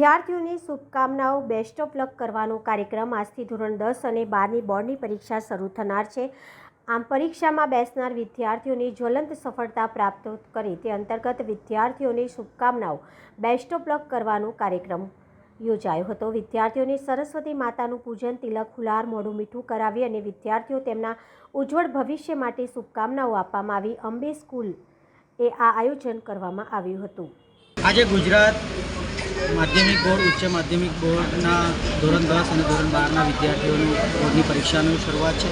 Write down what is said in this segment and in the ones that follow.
વિદ્યાર્થીઓને શુભકામનાઓ best of luck કરવાનો કાર્યક્રમ આજથી ધોરણ 10 અને 12ની બોર્ડની પરીક્ષા શરૂ થનાર છે। આમ પરીક્ષામાં બેસનાર વિદ્યાર્થીઓને જ્વલંત સફળતા પ્રાપ્ત કરે તે અંતર્ગત વિદ્યાર્થીઓને શુભકામનાઓ બેસ્ટ ઓફ લક કરવાનો કાર્યક્રમ યોજાયો હતો। વિદ્યાર્થીઓને સરસ્વતી માતાનું પૂજન, તિલક, ફુલાર, મોઢું મીઠું કરાવી અને વિદ્યાર્થીઓ તેમના ઉજ્જવળ ભવિષ્ય માટે શુભકામનાઓ આપવામાં આવી। અંબે સ્કૂલ એ આ આયોજન કરવામાં આવ્યું હતું। આજે ગુજરાત માધ્યમિક બોર્ડ, ઉચ્ચ માધ્યમિક બોર્ડના ધોરણ 10 અને ધોરણ 12ના વિદ્યાર્થીઓની બોર્ડની પરીક્ષાની શરૂઆત છે।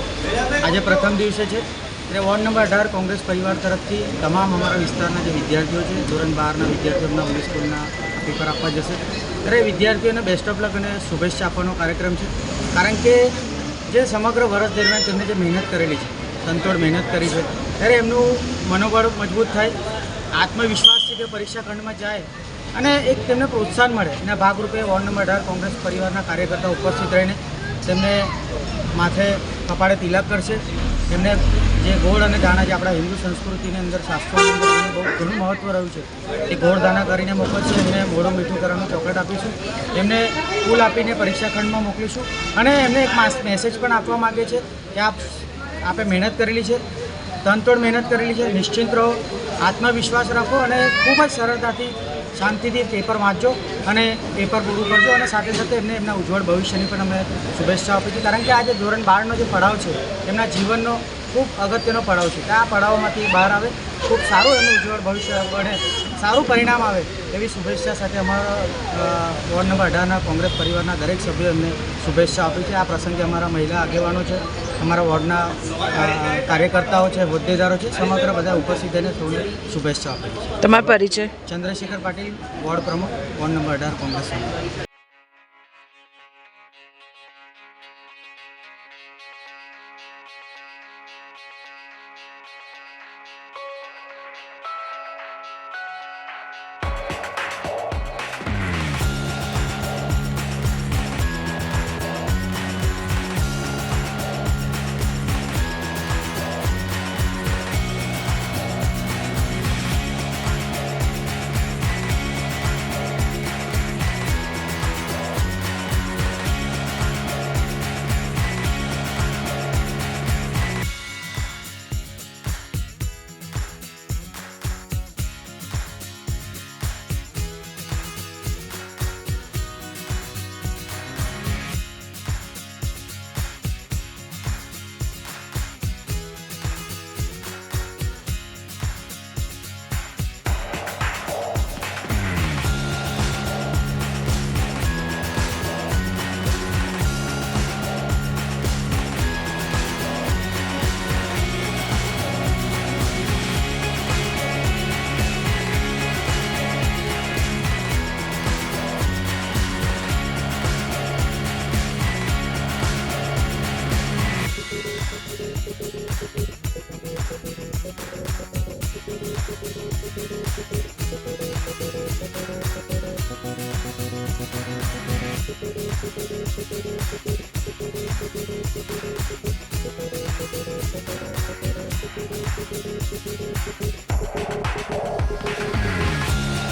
આજે પ્રથમ દિવસે છે એટલે વોર્ડ નંબર 18 કોંગ્રેસ પરિવાર તરફથી તમામ અમારા વિસ્તારના જે વિદ્યાર્થીઓ છે, ધોરણ 12ના વિદ્યાર્થીઓના અંબે સ્કૂલના પેપર આપવા જશે ત્યારે વિદ્યાર્થીઓને બેસ્ટ ઓફ લક અને શુભેચ્છા આપવાનો કાર્યક્રમ છે। કારણ કે જે સમગ્ર વર્ષ દરમિયાન તેમને જે મહેનત કરેલી છે, તનતોડ મહેનત કરી છે, ત્યારે એમનું મનોબળ મજબૂત થાય, આત્મવિશ્વાસ છે કે પરીક્ષા ખંડમાં જાય અને એક તેમને પ્રોત્સાહન મળે। એના ભાગરૂપે વોર્ડ નંબર 18 કોંગ્રેસ પરિવારના કાર્યકર્તાઓ ઉપસ્થિત રહીને તેમને માથે કપાળે તિલક કરશે। એમને જે ગોળ અને દાણા જે આપણા હિન્દુ સંસ્કૃતિની અંદર શાસ્ત્રોની અંદર એમને બહુ ઘણું મહત્ત્વ રહ્યું છે, એ ગોળ દાણા કરીને મોકલશે। એમને મોઢું મીઠું કરવાનું ચોકલેટ આપીશું, એમને ફૂલ આપીને પરીક્ષા ખંડમાં મોકલીશું અને એમને એક મેસેજ પણ આપવા માગે છે કે આપે મહેનત કરેલી છે, તનતોડ મહેનત કરેલી છે, નિશ્ચિંત રહો, આત્મવિશ્વાસ રાખો અને ખૂબ જ સરળતાથી શાંતિથી પેપર વાંચજો અને પેપર પૂરું કરજો અને સાથે સાથે એમને એમના ઉજ્જવળ ભવિષ્યની પણ અમે શુભેચ્છા આપી છે। કારણ કે આજે ધોરણ 12નો જે પડાવ છે એમના જીવનનો ખૂબ અગત્યનો પડાવ છે, કે આ પડાવમાંથી બહાર આવે, ખૂબ સારું એમનું ઉજ્જવળ ભવિષ્ય અને સારું પરિણામ આવે એવી શુભેચ્છા સાથે અમારા વોર્ડ નંબર 18ના કોંગ્રેસ પરિવારના દરેક સભ્યો એમને શુભેચ્છા આપી છે। આ પ્રસંગે અમારા મહિલા આગેવાનો છે, અમારા વોર્ડના કાર્યકર્તાઓ છે, હોદ્દેદારો છે, સમગ્ર બધા ઉપસ્થિત થઈને સૌને શુભેચ્છા આપી છે। તમારો પરિચય? ચંદ્રશેખર પાટીલ, વોર્ડ પ્રમુખ, વોર્ડ નંબર 18 કોંગ્રેસ।